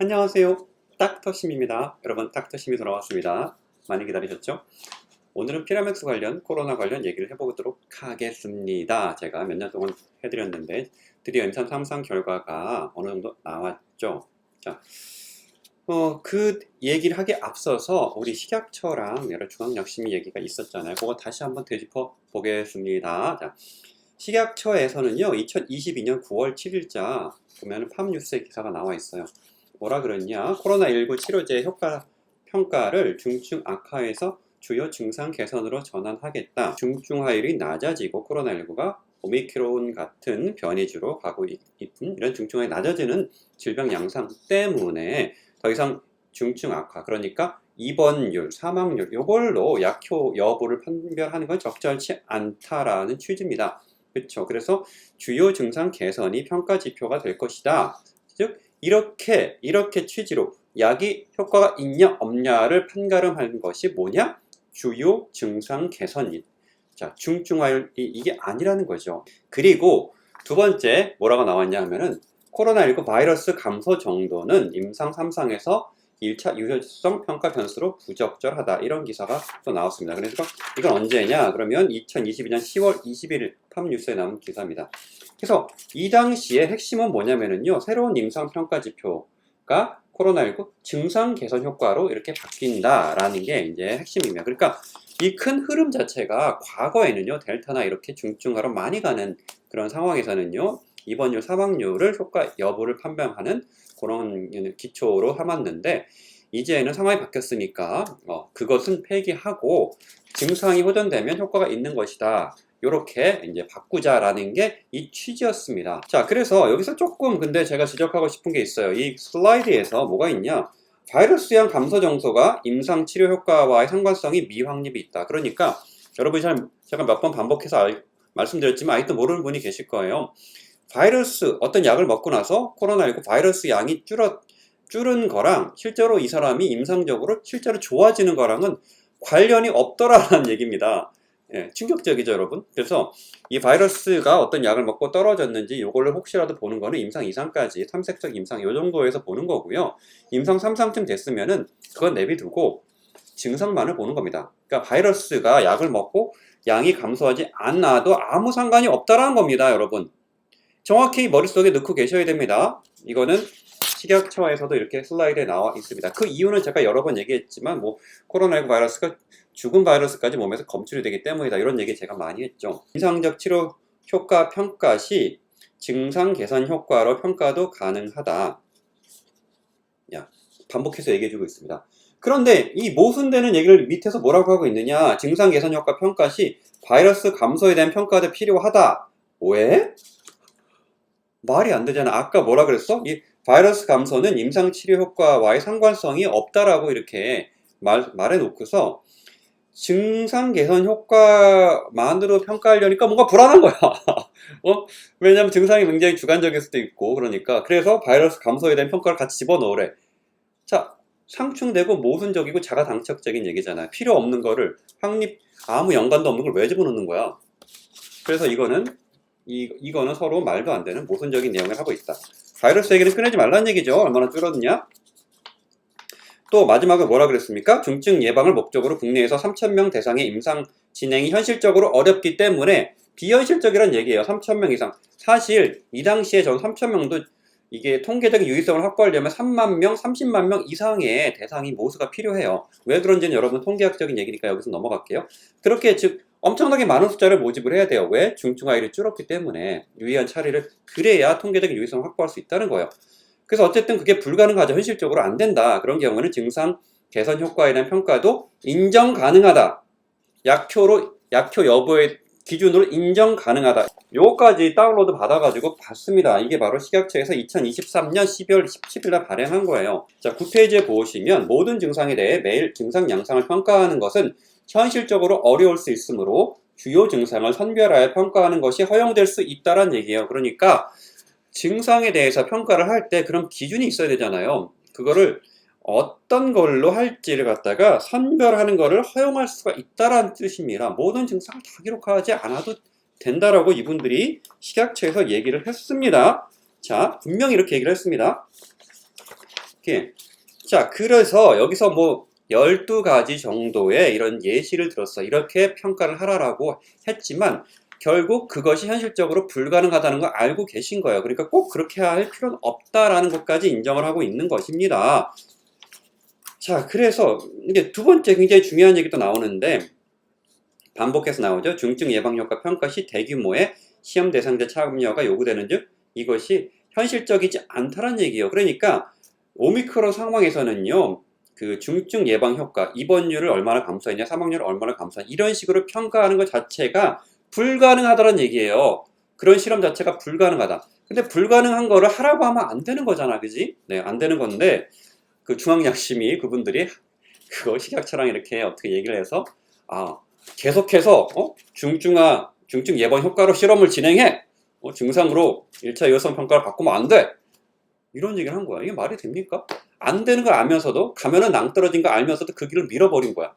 안녕하세요. 닥터심입니다. 여러분, 닥터심이 돌아왔습니다. 많이 기다리셨죠? 오늘은 피라맥스 관련, 코로나 관련 얘기를 해보도록 하겠습니다. 제가 몇 년 동안 해드렸는데 드디어 임상 3상 결과가 어느 정도 나왔죠. 자, 그 얘기를 하기에 앞서서 우리 식약처랑 여러 중앙약심위 얘기가 있었잖아요. 그거 다시 한번 되짚어 보겠습니다. 자, 식약처에서는요, 2022년 9월 7일자 보면 팜뉴스에 기사가 나와 있어요. 뭐라 그랬냐? 코로나19 치료제 효과 평가를 중증 악화에서 주요 증상 개선으로 전환하겠다. 중증화율이 낮아지고 코로나19가 오미크론 같은 변이주로 가고 있는 이런 중증화율이 낮아지는 질병 양상 때문에 더 이상 중증 악화, 그러니까 입원율, 사망률, 이걸로 약효 여부를 판별하는 건 적절치 않다라는 취지입니다. 그렇죠. 그래서 주요 증상 개선이 평가 지표가 될 것이다. 즉 이렇게 취지로 약이 효과가 있냐 없냐를 판가름하는 것이 뭐냐? 주요 증상 개선이. 자, 중증화율이 이게 아니라는 거죠. 그리고 두 번째 뭐라고 나왔냐 하면은 코로나19 바이러스 감소 정도는 임상 3상에서 1차 유효성 평가 변수로 부적절하다. 이런 기사가 또 나왔습니다. 그래서 이건 언제냐? 그러면 2022년 10월 21일 팜뉴스에 나온 기사입니다. 그래서 이 당시에 핵심은 뭐냐면은요, 새로운 임상 평가 지표가 코로나19 증상 개선 효과로 이렇게 바뀐다라는 게 이제 핵심입니다. 그러니까 이 큰 흐름 자체가 과거에는요, 델타나 이렇게 중증화로 많이 가는 그런 상황에서는요, 입원율, 사망률을 효과 여부를 판별하는 그런 기초로 삼았는데, 이제는 상황이 바뀌었으니까 그것은 폐기하고 증상이 호전되면 효과가 있는 것이다. 요렇게 이제 바꾸자라는 게 이 취지였습니다. 자, 그래서 여기서 조금 근데 제가 지적하고 싶은 게 있어요. 이 슬라이드에서 뭐가 있냐? 바이러스양 감소 정도가 임상 치료 효과와의 상관성이 미확립이 있다. 그러니까 여러분이 제가 몇 번 반복해서 말씀드렸지만 아직도 모르는 분이 계실 거예요. 바이러스 어떤 약을 먹고 나서 코로나19 바이러스 양이 줄은 거랑 실제로 이 사람이 임상적으로 실제로 좋아지는 거랑은 관련이 없더라라는 얘기입니다. 예, 충격적이죠, 여러분. 그래서 이 바이러스가 어떤 약을 먹고 떨어졌는지 이걸로 혹시라도 보는 거는 임상 2상까지 탐색적 임상 요 정도에서 보는 거고요. 임상 3상쯤 됐으면은 그건 내비두고 증상만을 보는 겁니다. 그러니까 바이러스가 약을 먹고 양이 감소하지 않아도 아무 상관이 없다라는 겁니다, 여러분. 정확히 머릿속에 넣고 계셔야 됩니다. 이거는 식약처에서도 이렇게 슬라이드에 나와 있습니다. 그 이유는 제가 여러 번 얘기했지만 코로나19 바이러스가 죽은 바이러스까지 몸에서 검출이 되기 때문이다. 이런 얘기 제가 많이 했죠. 임상적 치료 효과 평가 시 증상 개선 효과로 평가도 가능하다. 반복해서 얘기해주고 있습니다. 그런데 이 모순되는 얘기를 밑에서 뭐라고 하고 있느냐? 증상 개선 효과 평가 시 바이러스 감소에 대한 평가도 필요하다. 왜? 말이 안 되잖아. 아까 뭐라 그랬어? 이 바이러스 감소는 임상 치료 효과와의 상관성이 없다라고 이렇게 말해놓고서 증상 개선 효과만으로 평가하려니까 뭔가 불안한 거야. 왜냐면 증상이 굉장히 주관적일 수도 있고, 그러니까. 그래서 바이러스 감소에 대한 평가를 같이 집어넣으래. 자, 상충되고 모순적이고 자가당착적인 얘기잖아요. 필요 없는 거를 아무 연관도 없는 걸 왜 집어넣는 거야? 그래서 이거는 서로 말도 안 되는 모순적인 내용을 하고 있다. 바이러스 얘기는 꺼내지 말라는 얘기죠. 얼마나 줄었냐? 또 마지막에 뭐라 그랬습니까? 중증 예방을 목적으로 국내에서 3,000명 대상의 임상 진행이 현실적으로 어렵기 때문에 비현실적이라는 얘기예요. 3,000명 이상. 사실 이 당시에 전 3,000명도 이게 통계적인 유의성을 확보하려면 3만 명, 30만 명 이상의 대상이 모수가 필요해요. 왜 그런지는 여러분 통계학적인 얘기니까 여기서 넘어갈게요. 그렇게 즉 엄청나게 많은 숫자를 모집을 해야 돼요. 왜? 중증화율이 줄었기 때문에 유의한 차례를 그래야 통계적인 유의성을 확보할 수 있다는 거예요. 그래서 어쨌든 그게 불가능하죠. 현실적으로 안 된다. 그런 경우는 증상 개선 효과에 대한 평가도 인정 가능하다. 약효 여부의 기준으로 인정 가능하다. 요거까지 다운로드 받아가지고 봤습니다. 이게 바로 식약처에서 2023년 12월 17일 날 발행한 거예요. 자, 9페이지에 보시면 모든 증상에 대해 매일 증상 양상을 평가하는 것은 현실적으로 어려울 수 있으므로 주요 증상을 선별하여 평가하는 것이 허용될 수 있다는 얘기예요. 그러니까 증상에 대해서 평가를 할 때 그런 기준이 있어야 되잖아요. 그거를 어떤 걸로 할지를 갖다가 선별하는 거를 허용할 수가 있다라는 뜻입니다. 모든 증상을 다 기록하지 않아도 된다라고 이분들이 식약처에서 얘기를 했습니다. 자, 분명히 이렇게 얘기를 했습니다. 오케이. 자, 그래서 여기서 뭐 12가지 정도의 이런 예시를 들었어. 이렇게 평가를 하라라고 했지만 결국 그것이 현실적으로 불가능하다는 걸 알고 계신 거예요. 그러니까 꼭 그렇게 할 필요는 없다라는 것까지 인정을 하고 있는 것입니다. 자, 그래서 이제 두 번째 굉장히 중요한 얘기도 나오는데 반복해서 나오죠. 중증 예방효과 평가 시 대규모의 시험 대상자 참여가 요구되는 즉 이것이 현실적이지 않다는 얘기예요. 그러니까 오미크론 상황에서는요. 그 중증 예방 효과, 입원율을 얼마나 감소했냐, 사망률을 얼마나 감소했냐 이런 식으로 평가하는 것 자체가 불가능하다는 얘기예요. 그런 실험 자체가 불가능하다. 근데 불가능한 거를 하라고 하면 안 되는 거잖아, 그지? 네, 안 되는 건데 그 중앙약심이 그분들이 그거 식약처랑 이렇게 어떻게 얘기를 해서 계속해서 중증 예방 효과로 실험을 진행해 증상으로 1차 유효성 평가를 바꾸면 안 돼. 이런 얘기를 한 거야. 이게 말이 됩니까? 안 되는 걸 알면서도 가면은 낭떨어진 거 알면서도 그 길을 밀어버린 거야.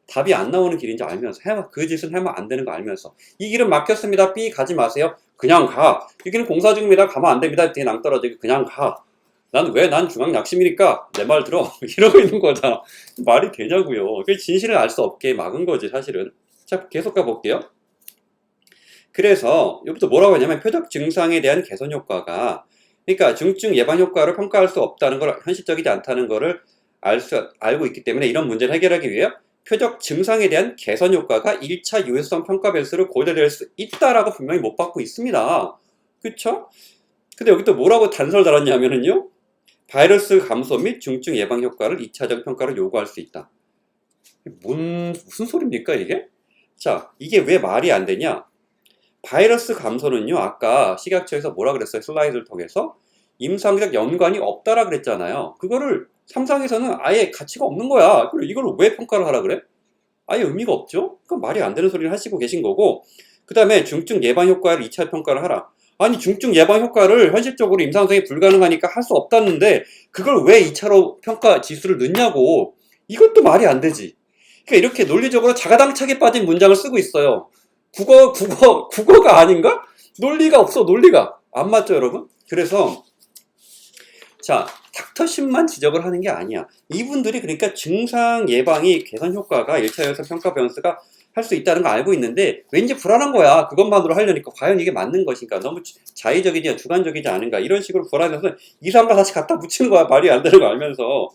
답이 안 나오는 길인지 알면서 그 짓은 하면 안 되는 거 알면서 이 길은 막혔습니다. 삐 가지 마세요. 그냥 가. 이 길은 공사 중입니다. 가면 안 됩니다. 뒤에 낭떨어지고 그냥 가. 난 중앙약심이니까 내 말 들어. 이러고 있는 거잖아. 말이 되냐고요. 그게 진실을 알 수 없게 막은 거지 사실은. 자, 계속 가볼게요. 그래서 여기부터 뭐라고 하냐면 표적 증상에 대한 개선 효과가 그러니까 중증 예방 효과를 평가할 수 없다는 걸 현실적이지 않다는 것을 알고 있기 때문에 이런 문제를 해결하기 위해 표적 증상에 대한 개선 효과가 1차 유효성 평가 변수로 고려될 수 있다라고 분명히 못 받고 있습니다. 그쵸? 근데 여기 또 뭐라고 단서를 달았냐면요. 바이러스 감소 및 중증 예방 효과를 2차적 평가로 요구할 수 있다. 무슨 소리입니까 이게? 자, 이게 왜 말이 안 되냐? 바이러스 감소는요, 아까 식약처에서 뭐라 그랬어요? 슬라이드를 통해서 임상적 연관이 없다라 그랬잖아요. 그거를 삼상에서는 아예 가치가 없는 거야. 그리고 이걸 왜 평가를 하라 그래? 아예 의미가 없죠? 그건 말이 안 되는 소리를 하시고 계신 거고, 그 다음에 중증 예방 효과를 2차 평가를 하라. 아니, 중증 예방 효과를 현실적으로 임상성이 불가능하니까 할 수 없다는데, 그걸 왜 2차로 평가 지수를 넣냐고. 이것도 말이 안 되지. 그러니까 이렇게 논리적으로 자가당착에 빠진 문장을 쓰고 있어요. 국어가 아닌가? 논리가 없어, 논리가. 안 맞죠, 여러분? 그래서, 자, 닥터십만 지적을 하는 게 아니야. 이분들이 그러니까 증상 예방이 개선 효과가 1차 요소 평가 변수가 할 수 있다는 거 알고 있는데 왠지 불안한 거야. 그것만으로 하려니까 과연 이게 맞는 것인가? 너무 자의적이지 주관적이지 않은가? 이런 식으로 불안해서 2, 3과 다시 갖다 붙이는 거야. 말이 안 되는 거 알면서.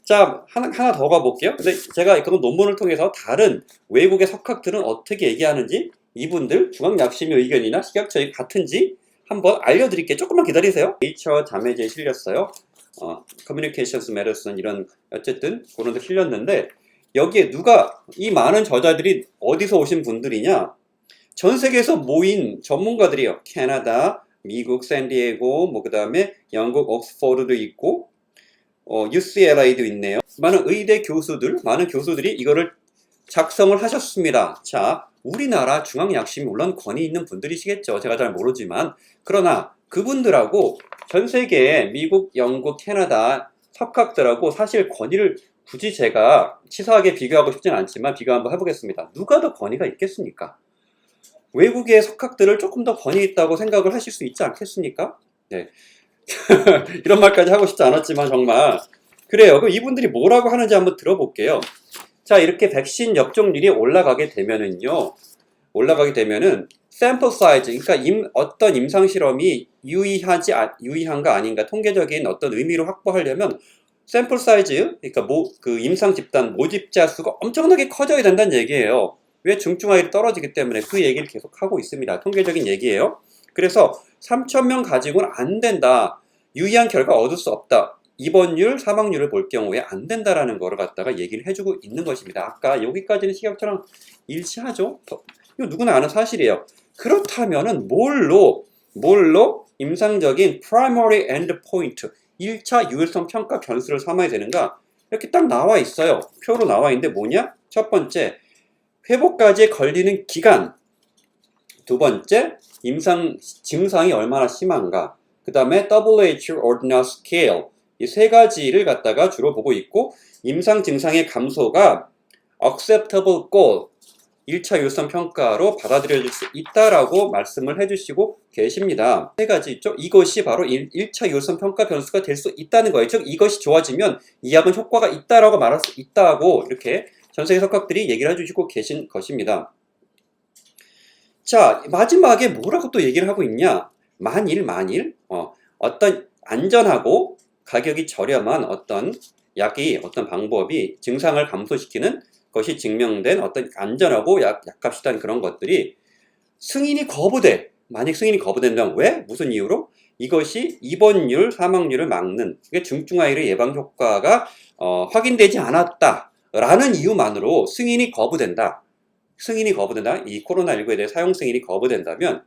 자, 하나 더 가볼게요. 근데 제가 그런 논문을 통해서 다른 외국의 석학들은 어떻게 얘기하는지 이분들 중앙약심의 의견이나 식약처의 같은지 한번 알려드릴게요. 조금만 기다리세요. 네이처 자매제에 실렸어요. Communications Medicine 이런 어쨌든 그런 데 실렸는데 여기에 이 많은 저자들이 어디서 오신 분들이냐? 전 세계에서 모인 전문가들이에요. 캐나다, 미국 샌디에고, 그 다음에 영국 옥스퍼드도 있고 UCLA도 있네요. 많은 교수들이 이거를 작성을 하셨습니다. 자, 우리나라 중앙약심이 물론 권위 있는 분들이시겠죠. 제가 잘 모르지만. 그러나 그분들하고 전 세계의 미국, 영국, 캐나다 석학들하고 사실 권위를 굳이 제가 치사하게 비교하고 싶진 않지만 비교 한번 해보겠습니다. 누가 더 권위가 있겠습니까? 외국의 석학들을 조금 더 권위 있다고 생각을 하실 수 있지 않겠습니까? 네. 이런 말까지 하고 싶지 않았지만 정말 그래요. 그럼 이분들이 뭐라고 하는지 한번 들어볼게요. 자, 이렇게 백신 접종률이 올라가게 되면은 샘플 사이즈, 그러니까 어떤 임상 실험이 유의한가 아닌가 통계적인 어떤 의미로 확보하려면 샘플 사이즈, 그러니까 그 임상 집단 모집자 수가 엄청나게 커져야 된다는 얘기예요. 왜 중증화율이 떨어지기 때문에 그 얘기를 계속 하고 있습니다. 통계적인 얘기예요. 그래서 3,000명 가지고는 안 된다. 유의한 결과 얻을 수 없다. 입원율, 사망률을 볼 경우에 안 된다라는 거를 갖다가 얘기를 해주고 있는 것입니다. 아까 여기까지는 식약처랑 일치하죠? 이거 누구나 아는 사실이에요. 그렇다면은 뭘로 임상적인 primary endpoint 1차 유효성 평가 변수를 삼아야 되는가? 이렇게 딱 나와 있어요. 표로 나와 있는데 뭐냐? 첫 번째, 회복까지 걸리는 기간. 두 번째, 증상이 얼마나 심한가. 그 다음에 WHO Ordinal Scale. 이 세 가지를 갖다가 주로 보고 있고, 임상 증상의 감소가 acceptable goal. 1차 유효성 평가로 받아들여질 수 있다라고 말씀을 해주시고 계십니다. 세 가지 있죠. 이것이 바로 1차 유효성 평가 변수가 될 수 있다는 거예요. 즉 이것이 좋아지면 이 약은 효과가 있다라고 말할 수 있다고 이렇게 전 세계 석학들이 얘기를 해주시고 계신 것입니다. 자, 마지막에 뭐라고 또 얘기를 하고 있냐? 만일 어떤 안전하고 가격이 저렴한 어떤 약이 어떤 방법이 증상을 감소시키는 것이 증명된 어떤 안전하고 약값이 단 그런 것들이 승인이 거부돼. 만약 승인이 거부된다면 왜? 무슨 이유로? 이것이 입원율, 사망률을 막는 중증아이의 예방 효과가 확인되지 않았다라는 이유만으로 승인이 거부된다. 이 코로나19에 대해 사용 승인이 거부된다면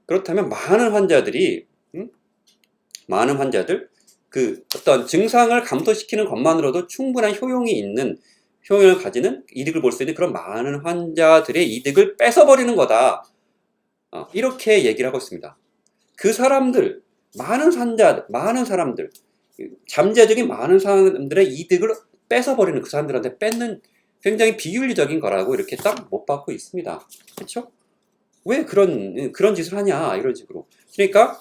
그렇다면 많은 환자들 그 어떤 증상을 감소시키는 것만으로도 충분한 효용을 가지는 이득을 볼 수 있는 그런 많은 환자들의 이득을 뺏어버리는 거다. 이렇게 얘기를 하고 있습니다. 그 사람들, 많은 사람들, 잠재적인 많은 사람들의 이득을 뺏어버리는 그 사람들한테 뺏는 굉장히 비윤리적인 거라고 이렇게 딱 못 받고 있습니다. 그렇죠? 왜 그런 짓을 하냐 이런 식으로. 그러니까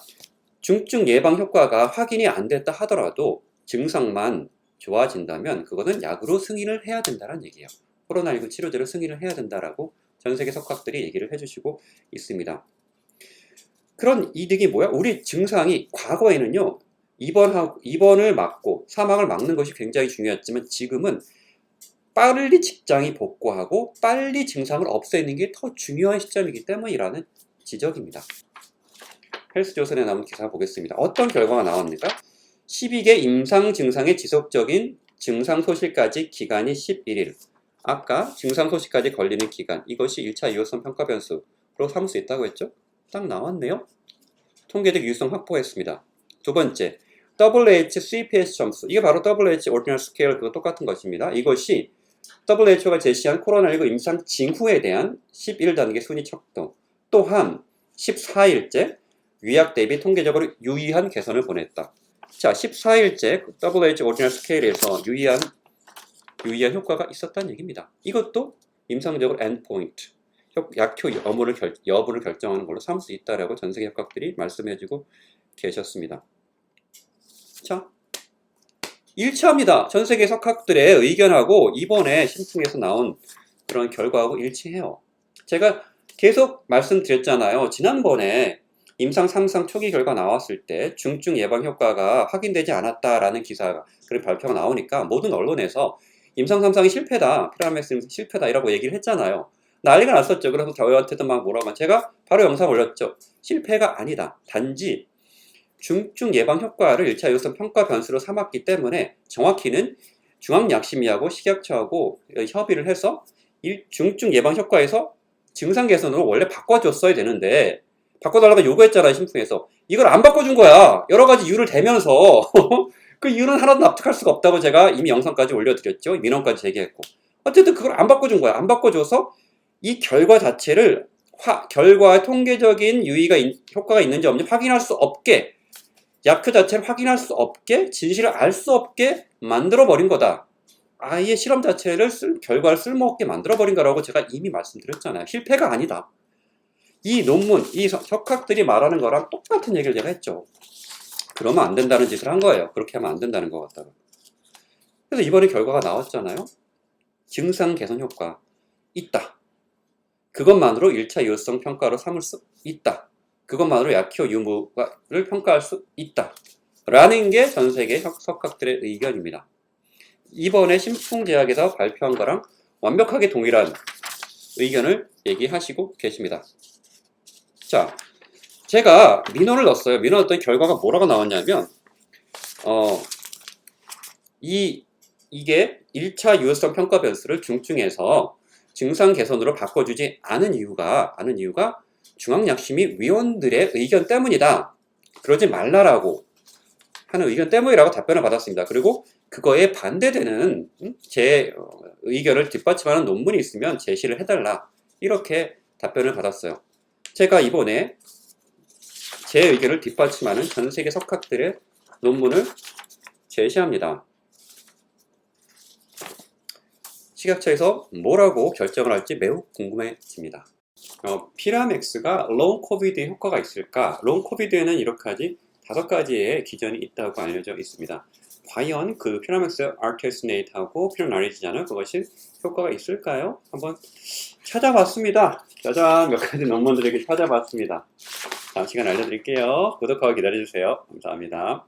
중증 예방 효과가 확인이 안 됐다 하더라도 증상만 좋아진다면 그거는 약으로 승인을 해야 된다는 얘기예요. 코로나19 치료제로 승인을 해야 된다라고 전 세계 석학들이 얘기를 해주시고 있습니다. 그런 이득이 뭐야? 우리 증상이 과거에는요, 입원을 막고 사망을 막는 것이 굉장히 중요했지만 지금은 빨리 직장이 복구하고 빨리 증상을 없애는 게 더 중요한 시점이기 때문이라는 지적입니다. 헬스조선에 나온 기사 보겠습니다. 어떤 결과가 나왔는가? 12개 임상 증상의 지속적인 증상 소실까지 기간이 11일. 아까 증상 소실까지 걸리는 기간, 이것이 1차 유효성 평가 변수로 삼을 수 있다고 했죠? 딱 나왔네요. 통계적 유효성 확보했습니다. 두 번째, WHO CPS 점수. 이게 바로 WHO Ordinal Scale 그거 똑같은 것입니다. 이것이 WHO가 제시한 코로나19 임상 징후에 대한 11단계 순위 척도. 또한 14일째 위약 대비 통계적으로 유의한 개선을 보냈다. 자, 14일째 WHO Ordinal Scale에서 유의한 효과가 있었다는 얘기입니다. 이것도 임상적으로 endpoint, 약효 여부를 결정하는 걸로 삼을 수 있다라고 전 세계 학각들이 말씀해주고 계셨습니다. 자, 일치합니다. 전 세계 석학들의 의견하고 이번에 심층에서 나온 그런 결과하고 일치해요. 제가 계속 말씀드렸잖아요. 지난번에 임상 3상 초기 결과 나왔을 때 중증 예방 효과가 확인되지 않았다라는 기사가 그런 발표가 나오니까 모든 언론에서 임상 3상이 실패다, 피라메스 실패다 이라고 얘기를 했잖아요. 난리가 났었죠. 그래서 저희한테도 막 뭐라고 제가 바로 영상 올렸죠. 실패가 아니다. 단지 중증 예방 효과를 1차 유효성 평가 변수로 삼았기 때문에 정확히는 중앙약심위하고 식약처하고 협의를 해서 중증 예방 효과에서 증상 개선으로 원래 바꿔줬어야 되는데 바꿔달라고 요구했잖아요. 심층에서. 이걸 안 바꿔준 거야. 여러 가지 이유를 대면서 그 이유는 하나도 납득할 수가 없다고 제가 이미 영상까지 올려드렸죠. 민원까지 제기했고. 어쨌든 그걸 안 바꿔준 거야. 안 바꿔줘서 이 결과 자체를 결과의 통계적인 효과가 있는지 없는지 확인할 수 없게, 약효 자체를 확인할 수 없게, 진실을 알 수 없게 만들어버린 거다. 아예 실험 자체를 결과를 쓸모없게 만들어버린 거라고 제가 이미 말씀드렸잖아요. 실패가 아니다. 이 논문, 이 석학들이 말하는 거랑 똑같은 얘기를 제가 했죠. 그러면 안 된다는 짓을 한 거예요. 그렇게 하면 안 된다는 것 같다고. 그래서 이번에 결과가 나왔잖아요. 증상 개선 효과 있다. 그것만으로 1차 유효성 평가로 삼을 수 있다. 그것만으로 약효 유무를 평가할 수 있다. 라는 게 전 세계 석학들의 의견입니다. 이번에 심풍제약에서 발표한 거랑 완벽하게 동일한 의견을 얘기하시고 계십니다. 자, 제가 민원을 넣었어요. 민원 넣었더니 결과가 뭐라고 나왔냐면 이게 1차 유효성 평가 변수를 중증에서 증상 개선으로 바꿔주지 않은 이유가 중앙약심위 위원들의 의견 때문이다. 그러지 말라라고 하는 의견 때문이라고 답변을 받았습니다. 그리고 그거에 반대되는 제 의견을 뒷받침하는 논문이 있으면 제시를 해달라. 이렇게 답변을 받았어요. 제가 이번에 제 의견을 뒷받침하는 전 세계 석학들의 논문을 제시합니다. 식약처에서 뭐라고 결정을 할지 매우 궁금해집니다. 피라맥스가 롱 코비드에 효과가 있을까? 롱 코비드에는 이렇게 하지 5가지의 기전이 있다고 알려져 있습니다. 과연 그 피라맥스 아르테스네이트하고 피노나리지자는 그것이 효과가 있을까요? 한번 찾아봤습니다. 짜잔, 몇 가지 논문들에게 찾아봤습니다. 다음 시간에 알려드릴게요. 구독하고 기다려주세요. 감사합니다.